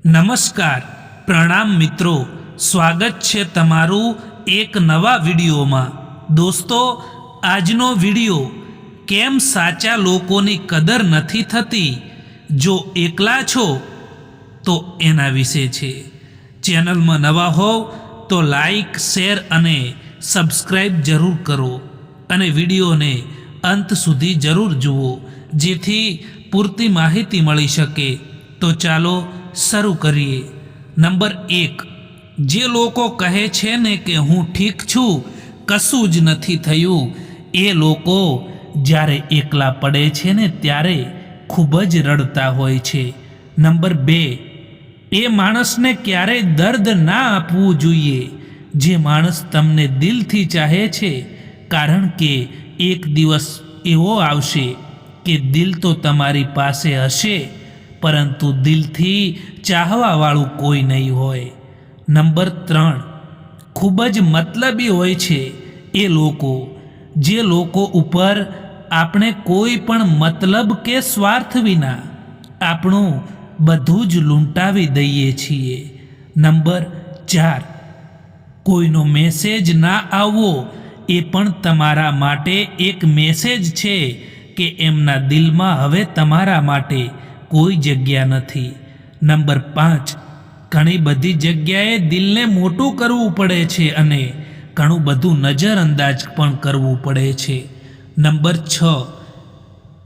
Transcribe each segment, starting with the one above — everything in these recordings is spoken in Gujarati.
નમસ્કાર, પ્રણામ મિત્રો, સ્વાગત છે તમારું એક નવા વિડીયોમાં। દોસ્તો, આજનો વિડીયો કેમ સાચા લોકોની કદર નથી થતી જો એકલા છો તો એના વિશે છે। ચેનલમાં નવા હોવ તો લાઈક, શેર અને સબસ્ક્રાઈબ જરૂર કરો અને વિડીયોને અંત સુધી જરૂર જુઓ જેથી પૂરતી માહિતી મળી શકે। તો ચાલો શરૂ કરીએ। નંબર 1, જે લોકો કહે છે ને કે હું ઠીક છું, કશું જ નથી થયું, એ લોકો જ્યારે એકલા પડે છે ને ત્યારે ખૂબ જ રડતા હોય છે। નંબર 2, એ માણસને ક્યારેય દર્દ ના આપવું જોઈએ જે માણસ તમને દિલથી ચાહે છે, કારણ કે એક દિવસ એવો આવશે કે દિલ તો તમારી પાસે હશે પરંતુ દિલથી ચાહવાવાળું કોઈ નહીં હોય। નંબર 3, ખૂબ જ મતલબી હોય છે એ લોકો જે લોકો ઉપર આપણે કોઈ પણ મતલબ કે સ્વાર્થ વિના આપણું બધું જ લૂંટાવી દઈએ છીએ। નંબર 4, કોઈનો મેસેજ ના આવવો એ પણ તમારા માટે એક મેસેજ છે કે એમના દિલમાં હવે તમારા માટે કોઈ જગ્યા નથી। નંબર 5, ઘણી બધી જગ્યાએ દિલને મોટું કરવું પડે છે અને ઘણું બધું નજરઅંદાજ પણ કરવું પડે છે। નંબર 6,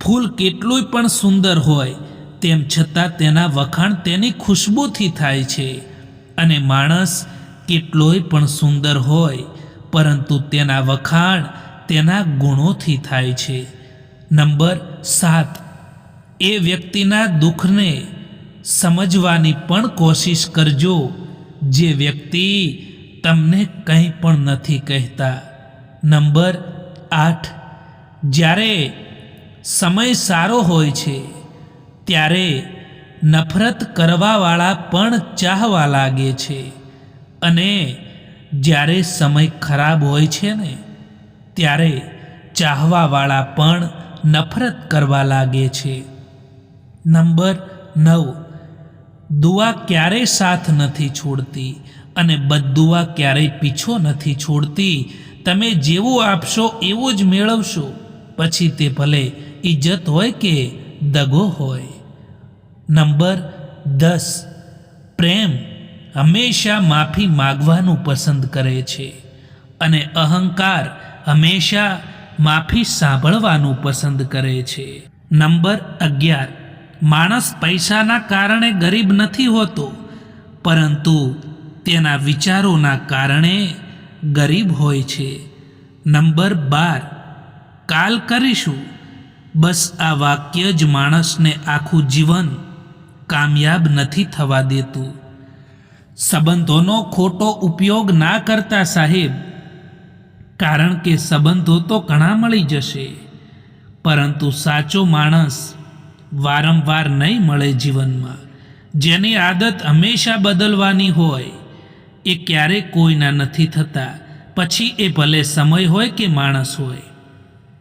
ફૂલ કેટલું પણ સુંદર હોય તેમ છતાં તેના વખાણ તેની ખુશ્બુથી થાય છે અને માણસ કેટલોય પણ સુંદર હોય પરંતુ તેના વખાણ તેના ગુણોથી થાય છે। નંબર 7, એ વ્યક્તિના દુઃખને સમજવાની પણ કોશિશ કરજો જે વ્યક્તિ તમને કંઈ પણ નથી કહેતા। નંબર 8, જ્યારે સમય સારો હોય છે ત્યારે નફરત કરવાવાળા પણ ચાહવા લાગે છે અને જ્યારે સમય ખરાબ હોય છે ને ત્યારે ચાહવાવાળા પણ નફરત કરવા લાગે છે। નંબર 9, દુઆ ક્યારેય સાથ નથી છોડતી અને બદદુઆ ક્યારેય પીછો નથી છોડતી। તમે જેવું આપશો એવું જ મેળવશો, પછી તે ભલે ઇજ્જત હોય કે દગો હોય। નંબર 10, પ્રેમ હંમેશા માફી માગવાનું પસંદ કરે છે અને અહંકાર હંમેશા માફી સાંભળવાનું પસંદ કરે છે। નંબર 11, માણસ પૈસાના કારણે ગરીબ નથી હોતો પરંતુ તેના વિચારોના કારણે ગરીબ હોય છે। નંબર 12, કાલ કરીશું, બસ આ વાક્ય જ માણસને આખું જીવન કામયાબ નથી થવા દેતું। સંબંધોનો ખોટો ઉપયોગ ના કરતા સાહેબ, કારણ કે સંબંધો તો ઘણા મળી જશે પરંતુ સાચો માણસ વારંવાર નહીં મળે જીવનમાં। જેની આદત હંમેશા બદલવાની હોય એ ક્યારેય કોઈના નથી થતા, પછી એ ભલે સમય હોય કે માણસ હોય।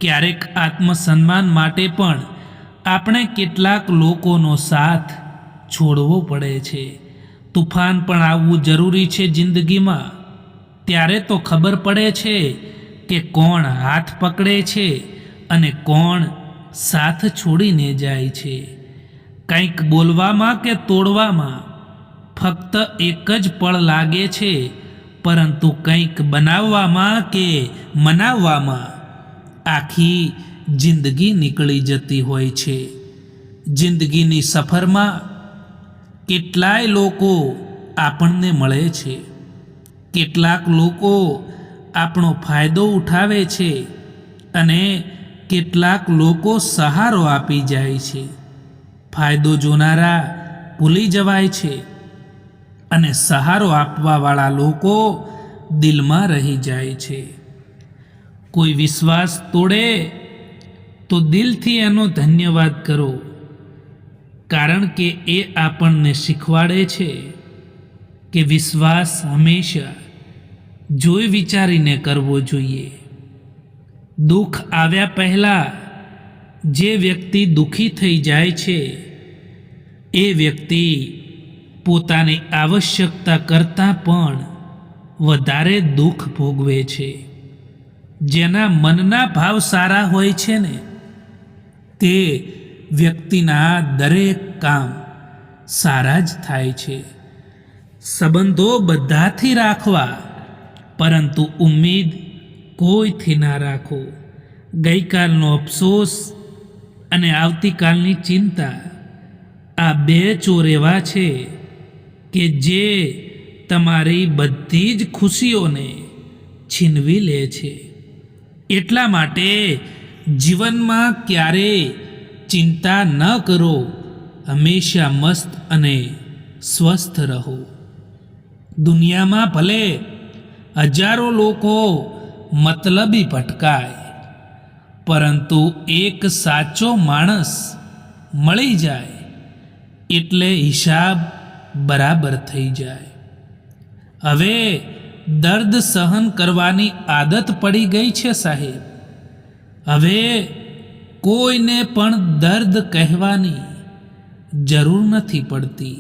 ક્યારેક આત્મસન્માન માટે પણ આપણે કેટલાક લોકોનો સાથ છોડવો પડે છે। તુફાન પણ આવવું જરૂરી છે જિંદગીમાં, ત્યારે તો ખબર પડે છે કે કોણ હાથ પકડે છે અને કોણ સાથ છોડીને જાય છે। કંઈક બોલવામાં કે તોડવામાં ફક્ત એક જ પળ લાગે છે પરંતુ કંઈક બનાવવામાં કે મનાવવામાં આખી જિંદગી નીકળી જતી હોય છે। જિંદગીની સફરમાં કેટલાય લોકો આપણને મળે છે, કેટલાક લોકો આપણો ફાયદો ઉઠાવે છે અને કેટલાક લોકો સહારો આપી જાય છે। ફાયદો જોનારા ભૂલી જવાય છે અને સહારો આપવાવાળા લોકો દિલમાં રહી જાય છે। કોઈ વિશ્વાસ તોડે તો દિલથી એનો ધન્યવાદ કરો, કારણ કે એ આપણને શીખવાડે છે કે વિશ્વાસ હંમેશા જોઈ વિચારીને કરવો જોઈએ। દુઃખ આવ્યા પહેલાં જે વ્યક્તિ દુઃખી થઈ જાય છે એ વ્યક્તિ પોતાની આવશ્યકતા કરતાં પણ વધારે દુઃખ ભોગવે છે. જેના મનના ભાવ સારા હોય છે ને તે વ્યક્તિના દરેક કામ સારા જ થાય છે. સંબંધો બધાથી રાખવા, પરંતુ ઉમ્મીદ કોઈથી ના રાખો. ગઈકાલનો અફસોસ અને આવતીકાલની ચિંતા, આ બે ચોર એવા છે કે જે તમારી બધી જ ખુશીઓને છીનવી લે છે. એટલા માટે જીવનમાં ક્યારેય ચિંતા ન કરો, હંમેશા મસ્ત અને સ્વસ્થ રહો. દુનિયામાં ભલે હજારો લોકો મતલબી ભટકાય, પરંતુ એક સાચો માણસ મળી જાય એટલે હિસાબ બરાબર થઈ જાય. હવે દર્દ સહન કરવાની આદત પડી ગઈ છે સાહેબ. હવે કોઈને પણ દર્દ કહેવાની જરૂર નથી પડતી.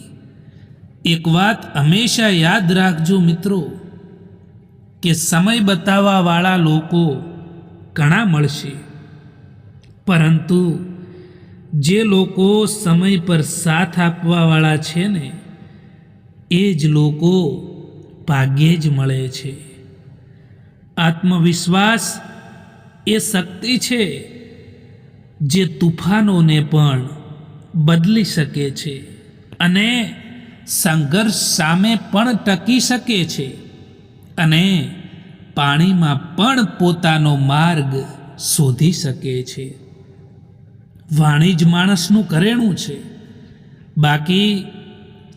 એક વાત હંમેશા યાદ રાખજો મિત્રો, કે સમય બતાવવાવાળા લોકો ઘણા મળશે, પરંતુ જે લોકો સમય પર સાથ આપવાવાળા છે ને એ જ લોકો ભાગ્યે જ મળે છે. આત્મવિશ્વાસ એ શક્તિ છે જે તુફાનોને પણ બદલી શકે છે અને સંઘર્ષ સામે પણ ટકી શકે છે અને પાણીમાં પણ પોતાનો માર્ગ શોધી શકે છે. વાણી જ માણસનું ઘરેણું છે, બાકી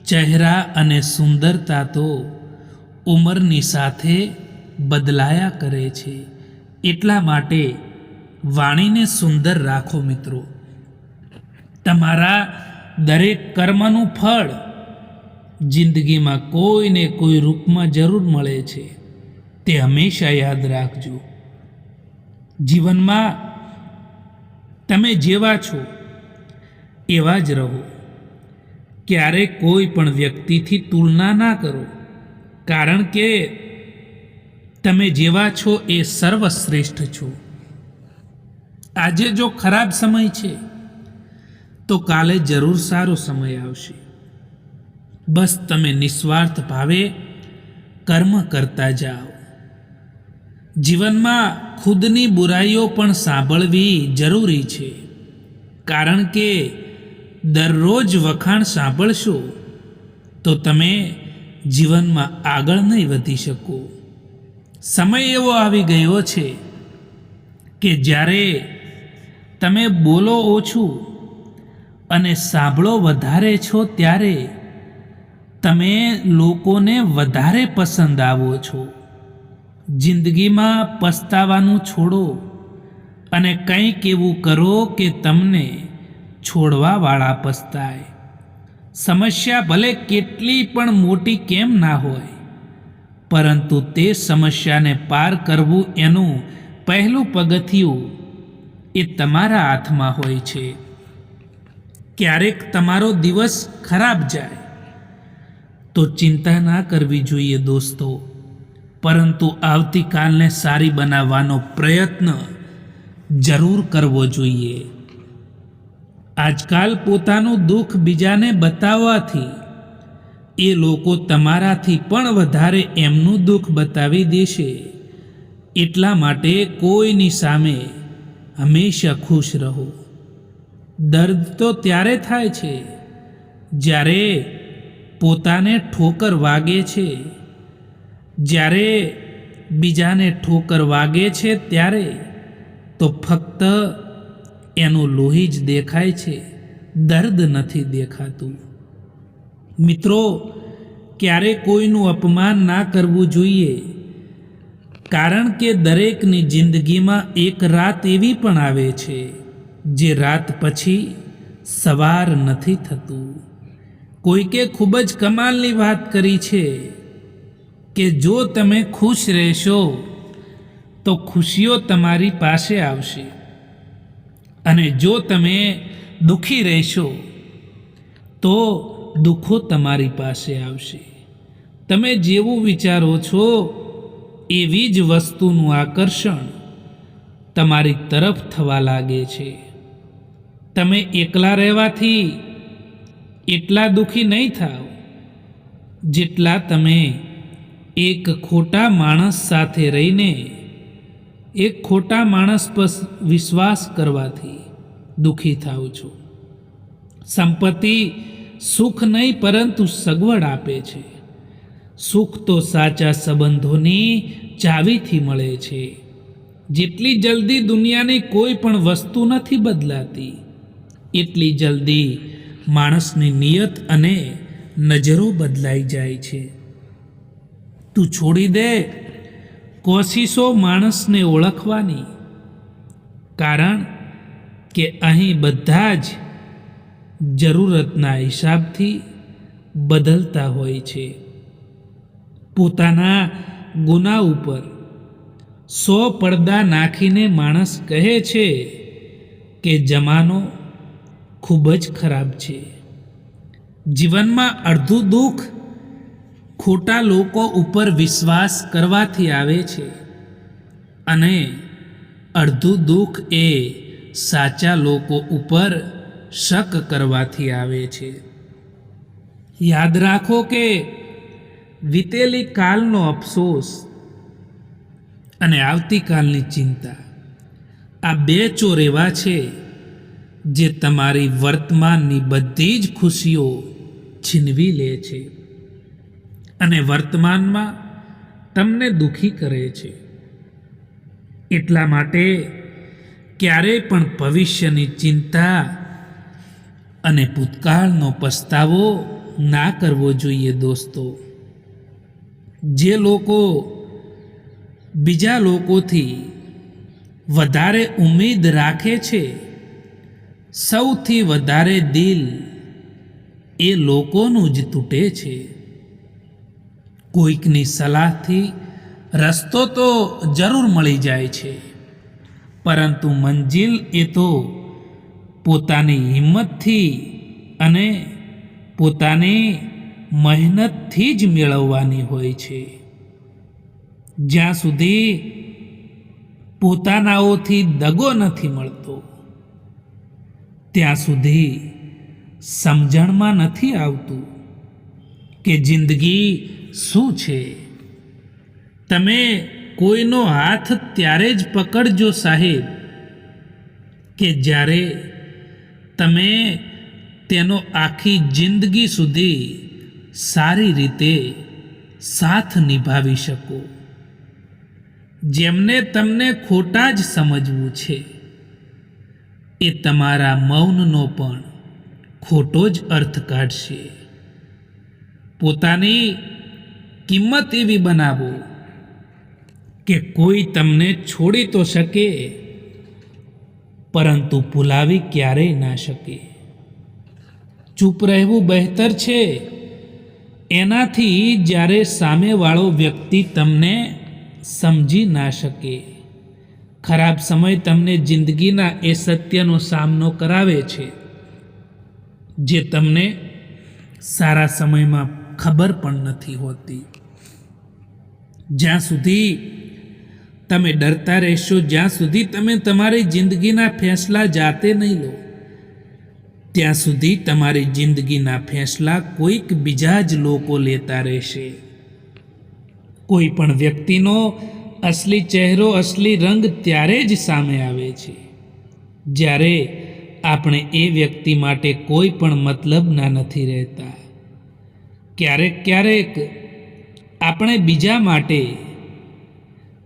ચહેરા અને સુંદરતા તો ઉંમરની સાથે બદલાયા કરે છે. એટલા માટે વાણીને સુંદર રાખો મિત્રો. તમારા દરેક કર્મનું ફળ જિંદગીમાં કોઈને કોઈ રૂપમાં જરૂર મળે છે, તે હંમેશા યાદ રાખજો. જીવનમાં તમે જેવા છો એવા જ રહો. ક્યારેક કોઈ પણ વ્યક્તિથી તુલના ના કરો, કારણ કે તમે જેવા છો એ સર્વશ્રેષ્ઠ છો. આજે જો ખરાબ સમય છે તો કાલે જરૂર સારો સમય આવશે. બસ તમે નિસ્વાર્થ ભાવે કર્મ કરતા જાઓ. જીવનમાં ખુદની બુરાઈઓ પણ સાંભળવી જરૂરી છે, કારણ કે દરરોજ વખાણ સાંભળશો તો તમે જીવનમાં આગળ નહીં વધી શકો. સમય એવો આવી ગયો છે કે જ્યારે તમે બોલો ઓછું અને સાંભળો વધારે છો ત્યારે તમે લોકોને વધારે પસંદ આવો છો. જિંદગીમાં પસ્તાવાનું છોડો અને કંઈક એવું કરો કે તમને છોડવાવાળા પસ્તાય. સમસ્યા ભલે કેટલી પણ મોટી કેમ ના હોય, પરંતુ તે સમસ્યાને પાર કરવું એનું પહેલું પગથિયું એ તમારા હાથમાં હોય છે. ક્યારેક તમારો દિવસ ખરાબ જાય તો ચિંતા ના કરવી જોઈએ દોસ્તો, પરંતુ આવતીકાલને સારી બનાવવાનો પ્રયત્ન જરૂર કરવો જોઈએ. આજકાલ પોતાનું દુઃખ બીજાને બતાવવાથી એ લોકો તમારાથી પણ વધારે એમનું દુઃખ બતાવી દેશે. એટલા માટે કોઈની સામે હંમેશા ખુશ રહો. દર્દ તો ત્યારે થાય છે જ્યારે પોતાને ઠોકર વાગે છે. જ્યારે બીજાને ઠોકર વાગે છે ત્યારે તો ફક્ત એનું લોહી જ દેખાય છે, દર્દ નથી દેખાતું. મિત્રો, ક્યારે કોઈનું અપમાન ના કરવું જોઈએ, કારણ કે દરેકની જિંદગીમાં એક રાત એવી પણ આવે છે જે રાત પછી સવાર નથી થતું. કોઈકે ખૂબ જ કમાલની વાત કરી છે કે જો તમે ખુશ રહેશો તો ખુશીઓ તમારી પાસે આવશે, અને જો તમે દુઃખી રહેશો તો દુઃખો તમારી પાસે આવશે. તમે જેવું વિચારો છો એવી જ વસ્તુનું આકર્ષણ તમારી તરફ થવા લાગે છે. તમે એકલા રહેવાથી એટલા દુઃખી નહીં થાવ જેટલા તમે એક ખોટા માણસ સાથે રહીને એક ખોટા માણસ પર વિશ્વાસ કરવાથી દુઃખી થાવ છો. સંપત્તિ સુખ નહીં પરંતુ સગવડ આપે છે. સુખ તો સાચા સંબંધોની ચાવીથી મળે છે. જેટલી જલ્દી દુનિયાની કોઈ પણ વસ્તુ નથી બદલાતી એટલી જલ્દી માણસની નિયત અને નજરો બદલાઈ જાય છે. તું છોડી દે કોશિશો માણસને ઓળખવાની, કારણ કે અહીં બધા જ જરૂરતના હિસાબથી બદલતા હોય છે. પોતાના ગુના ઉપર 100 પડદા નાખીને માણસ કહે છે કે જમાનો ખૂબ જ ખરાબ છે. જીવનમાં અડધું દુઃખ ખોટા લોકો ઉપર વિશ્વાસ કરવાથી આવે છે અને અડધું દુઃખ એ સાચા લોકો ઉપર શક કરવાથી આવે છે. યાદ રાખો કે વીતેલી કાલનો અફસોસ અને આવતીકાલની ચિંતા આ બે ચોર એવા છે જે તમારી વર્તમાનની બધી જ ખુશીઓ છીનવી લે છે અને વર્તમાનમાં તમને દુઃખી કરે છે. એટલા માટે ક્યારેય પણ ભવિષ્યની ચિંતા અને ભૂતકાળનો પસ્તાવો ના કરવો જોઈએ. દોસ્તો, જે લોકો બીજા લોકોથી વધારે ઉમ્મીદ રાખે છે, સૌથી વધારે દિલ એ લોકોનું જ તૂટે છે. કોઈકની સલાહથી રસ્તો તો જરૂર મળી જાય છે, પરંતુ મંજિલ એ તો પોતાની હિંમતથી અને પોતાની મહેનતથી જ મેળવવાની હોય છે. જ્યાં સુધી પોતાનાઓથી દગો નથી મળતો ત્યાં સુધી સમજણમાં નથી આવતું કે જિંદગી શું છે. તમે કોઈનો હાથ ત્યારે જ પકડજો સાહેબ કે જ્યારે તમે તેનો આખી જિંદગી સુધી સારી રીતે સાથ નિભાવી શકો. જેમને તમને ખોટા જ સમજવું છે એ તમારા મૌનનો પણ ખોટો જ અર્થ કાઢશે. પોતાની કિંમત એવી બનાવો કે કોઈ તમને છોડી તો શકે પરંતુ ભૂલાવી ક્યારેય ના શકે. ચૂપ રહેવું બહેતર છે એનાથી જ્યારે સામેવાળો વ્યક્તિ તમને સમજી ના શકે. ખરાબ સમય તમને જિંદગીના એ સત્યનો સામનો કરાવે છે જે તમને સારા સમયમાં ખબર પણ નથી હોતી. જ્યાં સુધી તમે ડરતા રહેશો, જ્યાં સુધી તમે તમારી જિંદગીના ફેંસલા જાતે નહીં લો, ત્યાં સુધી તમારી જિંદગીના ફેંસલા કોઈક બીજા જ લોકો લેતા રહેશે. કોઈ પણ વ્યક્તિનો અસલી ચહેરો, અસલી રંગ ત્યારે જ સામે આવે છે જ્યારે આપણે એ વ્યક્તિ માટે કોઈ પણ મતલબના નથી રહેતા. ક્યારેક આપણે બીજા માટે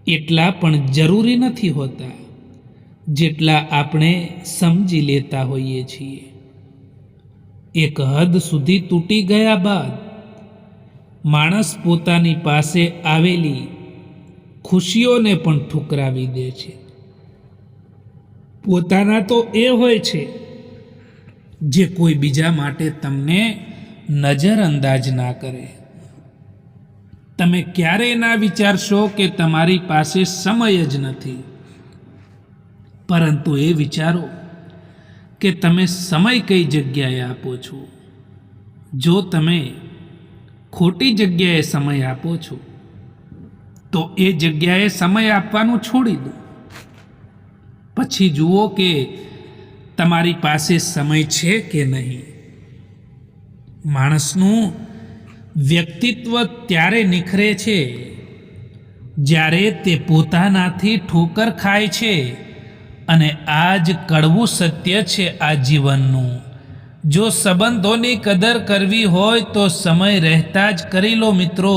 એટલા પણ જરૂરી નથી હોતા જેટલા આપણે સમજી લેતા હોઈએ છીએ. એક હદ સુધી તૂટી ગયા બાદ માણસ પોતાની પાસે આવેલી ખુશીઓને પણ ઠુકરાવી દે છે. પોતાના તો એ હોય છે જે કોઈ બીજા માટે તમને નજરઅંદાજ ના કરે. તમે ક્યારેય ના વિચારશો કે તમારી પાસે સમય જ નથી, પરંતુ એ વિચારો કે તમે સમય કઈ જગ્યાએ આપો છો. જો તમે ખોટી જગ્યાએ સમય આપો છો તો એ જગ્યાએ સમય આપવાનું છોડી દો. પછી જુઓ કે તમારી પાસે સમય છે કે નહીં. માણસનું વ્યક્તિત્વ ત્યારે નિખરે છે જ્યારે તે પોતાનાથી ઠોકર ખાય છે, અને આ જ કડવું સત્ય છે આ જીવનનું. જો સંબંધોની કદર કરવી હોય તો સમય રહેતા જ કરી લો મિત્રો,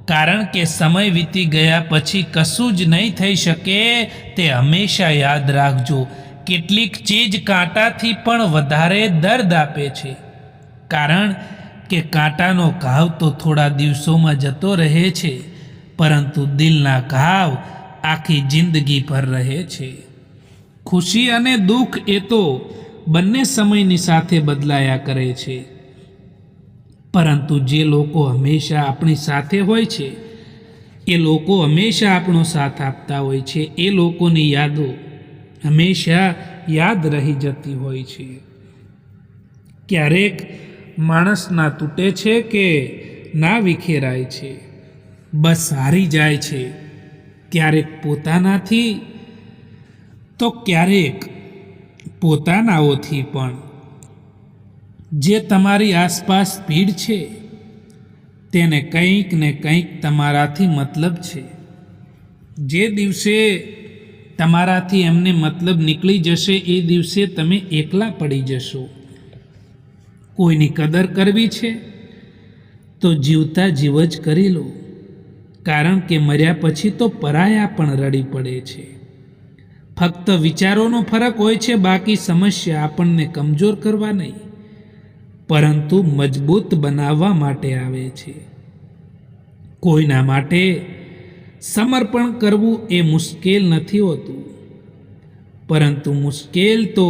કારણ કે સમય વીતી ગયા પછી કશું જ નહીં થઈ શકે. તે હંમેશા યાદ રાખજો. કેટલીક ચીજ કાંટાથી પણ વધારે દર્દ આપે છે, કારણ કે કાંટાનો ઘાવ તો થોડા દિવસોમાં જતો રહે છે, પરંતુ દિલના ઘાવ આખી જિંદગી પર રહે છે. ખુશી અને દુઃખ એ તો બંને સમયની સાથે બદલાયા કરે છે, પરંતુ જે લોકો હંમેશા આપણી સાથે હોય છે, એ લોકો હંમેશા આપણો સાથ આપતા હોય છે, એ લોકોની યાદો હંમેશા યાદ રહી જતી હોય છે. ક્યારેક માણસ ના તૂટે છે કે ના વિખેરાય છે, બસ હારી જાય છે. ક્યારેક પોતાનાથી તો ક્યારેક પોતાનાઓથી પણ. જે તમારી આસપાસ ભીડ છે તેને કંઈક ને કંઈક તમારાથી મતલબ છે. જે દિવસે તમારાથી એમને મતલબ નીકળી જશે એ દિવસે તમે એકલા પડી જશો. કોઈની કદર કરવી છે તો જીવતા જીવ જ કરી લો, કારણ કે મર્યા પછી તો પરાયા પણ રડી પડે છે. ફક્ત વિચારોનો ફરક હોય છે, બાકી સમસ્યા આપણને કમજોર કરવા નહીં પરંતુ મજબૂત બનાવવા માટે આવે છે. કોઈના માટે સમર્પણ કરવું એ મુશ્કેલ નથી હોતું, પરંતુ મુશ્કેલ તો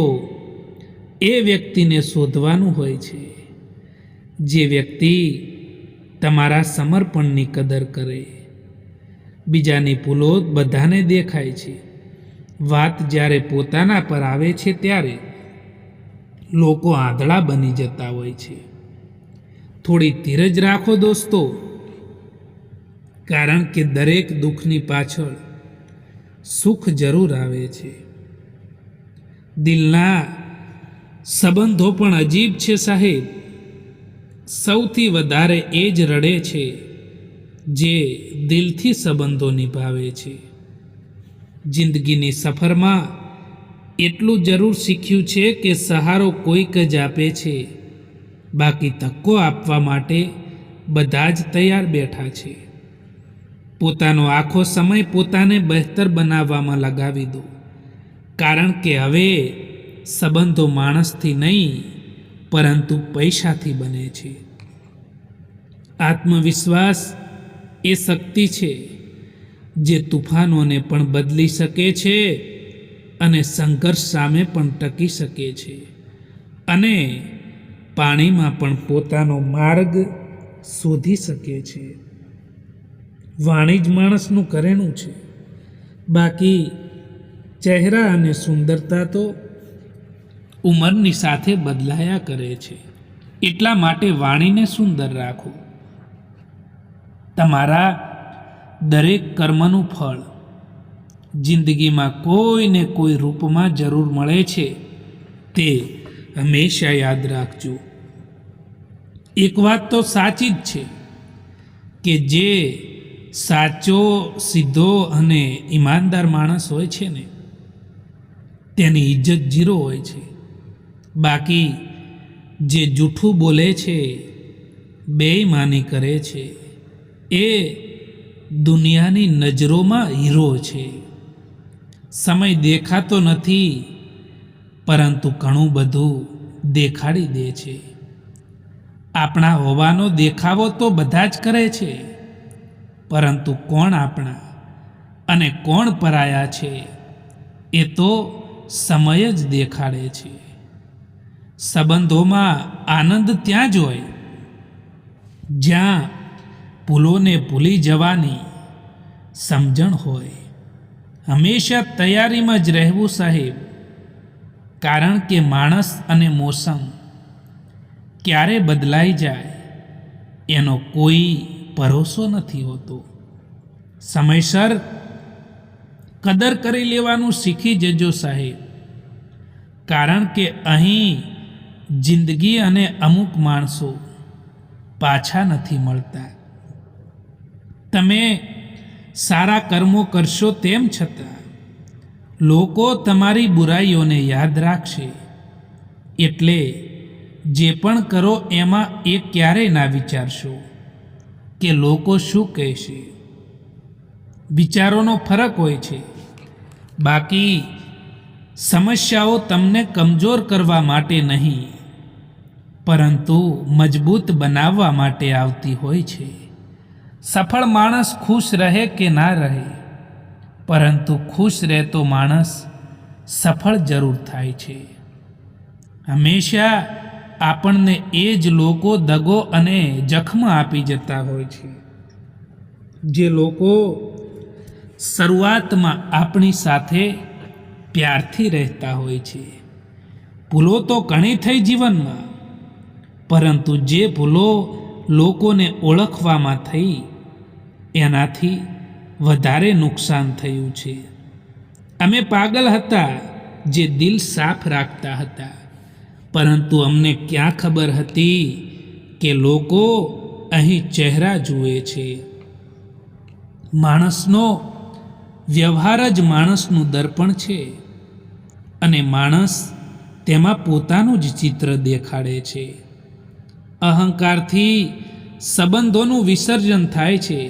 એ વ્યક્તિને શોધવાનું હોય છે જે વ્યક્તિ તમારા સમર્પણની કદર કરે. બીજાની ભૂલો બધાને દેખાય છે. વાત જ્યારે પોતાના પર આવે છે ત્યારે લોકો આંધળા બની જતા હોય છે. થોડી ધીરજ રાખો દોસ્તો, કારણ કે દરેક દુઃખની પાછળ સુખ જરૂર આવે છે. દિલના સંબંધો પણ અજીબ છે સાહેબ. સૌથી વધારે એ જ રડે છે જે દિલથી સંબંધો નિભાવે છે. જિંદગીની સફરમાં એટલું જરૂર શીખ્યું છે કે સહારો કોઈક જ આપે છે, બાકી ધક્કો આપવા માટે બધા જ તૈયાર બેઠા છે. પોતાનો આખો સમય પોતાને બહેતર બનાવવામાં લગાવી દો, કારણ કે હવે સંબંધો માણસથી નહીં પરંતુ પૈસાથી બને છે. આત્મવિશ્વાસ એ શક્તિ છે જે તુફાનોને પણ બદલી શકે છે અને સંઘર્ષ સામે પણ ટકી શકે છે, અને પાણીમાં પણ પોતાનો માર્ગ શોધી શકે છે. વાણી જ માણસનું ઘરેણું છે, બાકી ચહેરા અને સુંદરતા તો ઉંમરની સાથે બદલાયા કરે છે. એટલા માટે વાણીને સુંદર રાખો. તમારા દરેક કર્મનું ફળ જિંદગીમાં કોઈને કોઈ રૂપમાં જરૂર મળે છે, તે હંમેશા યાદ રાખજો. એક વાત તો સાચી જ છે કે જે સાચો, સીધો અને ઈમાનદાર માણસ હોય છે ને તેની ઇજ્જત 0 હોય છે. બાકી જે જૂઠું બોલે છે, બેઈમાની કરે છે, એ દુનિયાની નજરોમાં હીરો છે. સમય દેખાતો નથી, પરંતુ ઘણું બધું દેખાડી દે છે. આપણા હોવાનો દેખાવો તો બધા જ કરે છે, પરંતુ કોણ આપણા અને કોણ પરાયા છે એ તો સમય જ દેખાડે છે. સંબંધોમાં આનંદ ત્યાં જ હોય જ્યાં ભૂલોને ભૂલી જવાની સમજણ હોય. હંમેશા તૈયારીમાં જ રહેવું સાહેબ, કારણ કે માણસ અને મોસમ ક્યારે બદલાઈ જાય એનો કોઈ ભરોસો નથી હોતો. સમયસર કદર કરી લેવાનું શીખી જજો સાહેબ, કારણ કે અહીં જિંદગી અને અમુક માણસો પાછા નથી મળતા. તમે સારા કર્મો કરશો તેમ છતાં લોકો તમારી બુરાઈઓને યાદ રાખશે. એટલે જે પણ કરો એમાં એ ક્યારેય ના વિચારશો કે લોકો શું કહેશે. વિચારોનો ફરક હોય છે. બાકી સમસ્યાઓ તમને કમજોર કરવા માટે નહીં, પરંતુ મજબૂત બનાવવા માટે આવતી હોય છે. સફળ માણસ ખુશ રહે કે ના રહે, પરંતુ ખુશ રહેતો માણસ સફળ જરૂર થાય છે. હંમેશા આપણને એ જ લોકો દગો અને જખમ આપી જતા હોય છે, જે લોકો શરૂઆતમાં આપણી સાથે પ્યારથી રહેતા હોય છે. ભૂલો તો ઘણી થઈ જીવનમાં, પરંતુ જે ભૂલો લોકોને ઓળખવામાં થઈ એનાથી વધારે નુકસાન થયું છે. અમે પાગલ હતા જે દિલ સાફ રાખતા હતા, પરંતુ અમને ક્યાં ખબર હતી કે લોકો અહીં ચહેરા જુએ છે. માણસનો વ્યવહાર જ માણસનું દર્પણ છે, અને માણસ તેમાં પોતાનું જ ચિત્ર દેખાડે છે. અહંકારથી સંબંધોનું વિસર્જન થાય છે,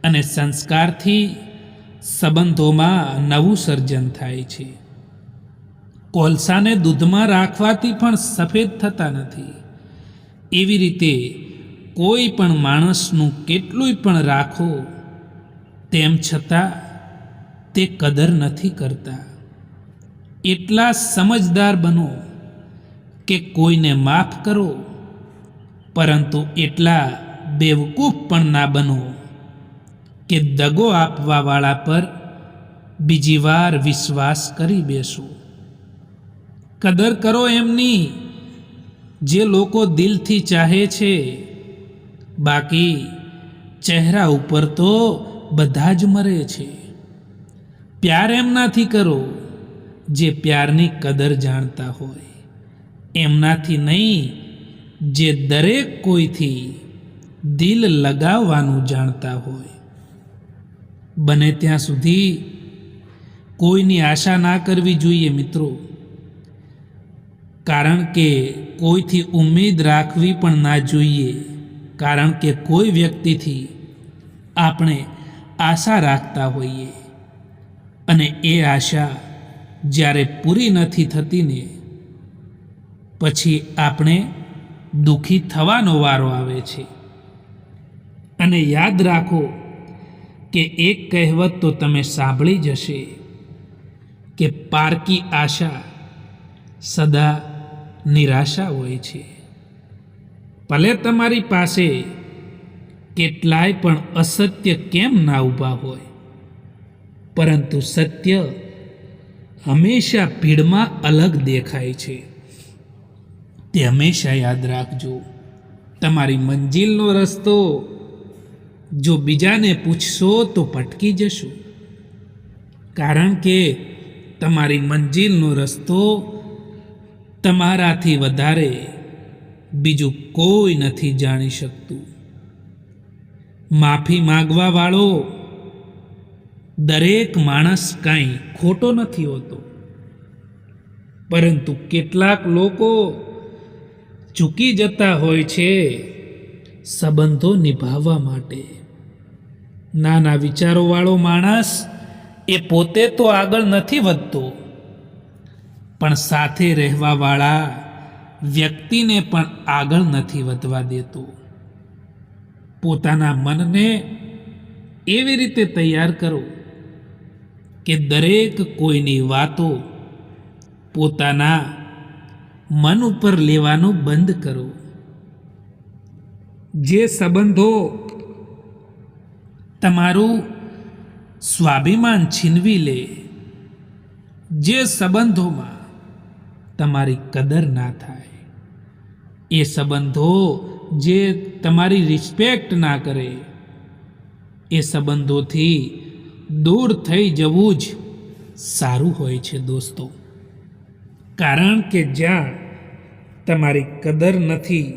અને સંસ્કારથી સંબંધોમાં નવું સર્જન થાય છે. કોલસાને દૂધમાં રાખવાથી પણ સફેદ થતા નથી. એવી રીતે કોઈ પણ માણસનું કેટલુંય પણ રાખો, તેમ છતાં તે કદર નથી કરતા. એટલા સમજદાર બનો કે કોઈને માફ કરો, પરંતુ એટલા બેવકૂફ પણ ના બનો કે દગો આપવાવાળા પર બીજી વાર વિશ્વાસ કરી બેસો. કદર કરો એમની જે લોકો દિલથી ચાહે છે, બાકી ચહેરા ઉપર તો બધા જ મરે છે. પ્યાર એમનાથી કરો જે પ્યારની કદર જાણતા હોય, એમનાથી નહીં જે દરેક કોઈથી દિલ લગાવવાનું જાણતા હોય. બને ત્યાં સુધી કોઈની આશા ના કરવી જોઈએ મિત્રો, કારણ કે કોઈથી ઉમ્મીદ રાખવી પણ ના જોઈએ, કારણ કે કોઈ વ્યક્તિથી આપણે આશા રાખતા હોઈએ અને એ આશા જ્યારે પૂરી નથી થતી ને, પછી આપણે દુઃખી થવાનો વારો આવે છે. અને યાદ રાખો કે એક કહેવત તો તમે સાંભળી જ હશે કે પારકી આશા સદા નિરાશા હોય છે. ભલે તમારી પાસે કેટલાય પણ અસત્ય કેમ ના ઊભા હોય, પરંતુ સત્ય હંમેશા ભીડમાં અલગ દેખાય છે. તે હંમેશા યાદ રાખજો. તમારી મંજિલનો રસ્તો જો બીજાને પૂછશો તો ભટકી જશો, કારણ કે તમારી મંજિલનો રસ્તો તમારાથી વધારે બીજું કોઈ નથી જાણી શકતું. માફી માંગવા વાળો દરેક માણસ કાંઈ ખોટો નથી હોતો, પરંતુ કેટલાક લોકો ચૂકી જતા હોય છે સંબંધો નિભાવવા માટે. નાના વિચારોવાળો માણસ એ પોતે તો આગળ નથી વધતો, પણ સાથે રહેવાવાળા વ્યક્તિને પણ આગળ નથી વધવા દેતો. પોતાના મનને એવી રીતે તૈયાર કરો કે દરેક કોઈની વાતો પોતાના મન ઉપર લેવાનું બંધ કરો. જે સંબંધો તમારું સ્વાભિમાન છીનવી લે, જે સંબંધોમાં તમારી કદર ના થાય, એ સંબંધો જે તમારી રિસ્પેક્ટ ના કરે એ સંબંધોથી દૂર થઈ જવું જ સારું હોય છે દોસ્તો. કારણ કે જ્યાં તમારી કદર નથી,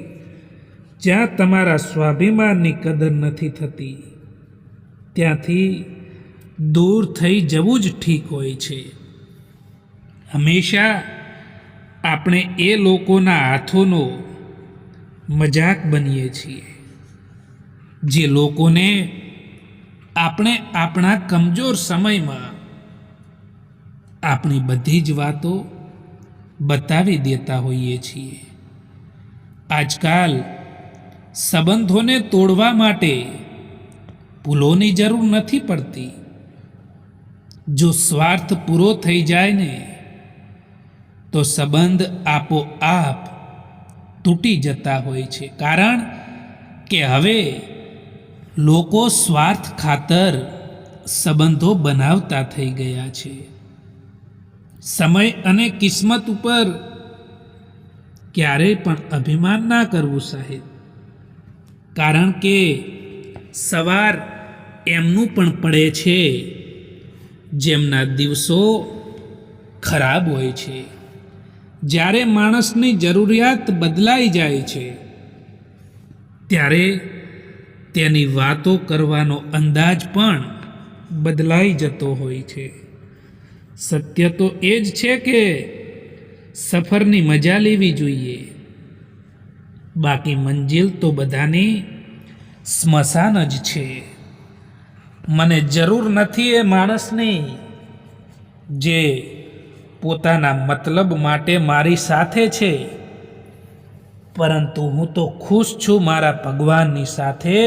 જ્યાં તમારા સ્વાભિમાનની કદર નથી થતી, ત્યાંથી દૂર થઈ જવું જ ઠીક હોય છે. હંમેશા આપણે એ લોકોના હાથોનો મજાક બનીએ છીએ જે લોકોને આપણે આપણા કમજોર સમયમાં આપણી બધી જ વાતો બતાવી દેતા હોઈએ છીએ. આજકાલ સંબંધોને તોડવા માટે ભૂલોની જરૂર નથી પડતી. જો સ્વાર્થ પૂરો થઈ જાય ને તો સંબંધ આપોઆપ તૂટી જતા હોય છે. કારણ કે હવે લોકો સ્વાર્થ ખાતર સંબંધો બનાવતા થઈ ગયા છે. સમય અને કિસ્મત ઉપર ક્યારેય પણ અભિમાન ના કરવું સાહેબ. કારણ કે સવાર એમનું પણ પડે છે જેમના દિવસો ખરાબ હોય છે. જ્યારે માણસની જરૂરિયાત બદલાઈ જાય છે ત્યારે તેની વાતો કરવાનો અંદાજ પણ બદલાઈ જતો હોય છે. સત્ય તો એ જ છે કે સફરની મજા લેવી જોઈએ, બાકી મંજિલ તો બધાની સ્મશાન જ છે. મને જરૂર નથી એ માણસની જે પોતાના મતલબ માટે મારી સાથે છે, પરંતુ હું તો ખુશ છું મારા ભગવાનની સાથે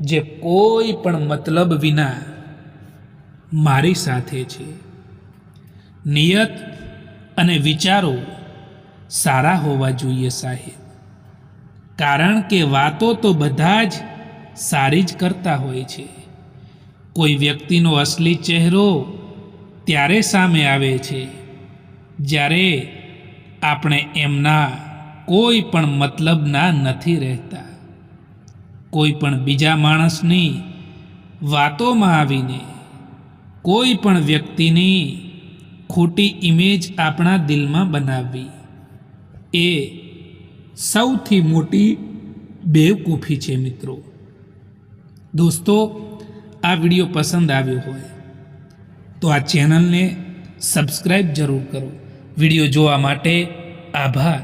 જે કોઈ પણ મતલબ વિના મારી સાથે છે. નિયત અને વિચારો સારા હોવા જોઈએ સાહેબ. કારણ કે વાતો તો બધા જ સારી જ કરતા હોય છે. કોઈ વ્યક્તિનો અસલી ચહેરો ત્યારે સામે આવે છે જ્યારે આપણે એમના કોઈ પણ મતલબના નથી રહેતા. કોઈ પણ બીજા માણસની વાતોમાં આવીને કોઈ પણ વ્યક્તિની ખોટી ઇમેજ આપણા દિલમાં બનાવવી એ સૌથી મોટી બેવકૂફી છે મિત્રો. દોસ્તો, આ વિડીયો પસંદ આવ્યો હોય તો આ ચેનલને સબસ્ક્રાઈબ જરૂર કરો. વિડીયો જોવા માટે આભાર.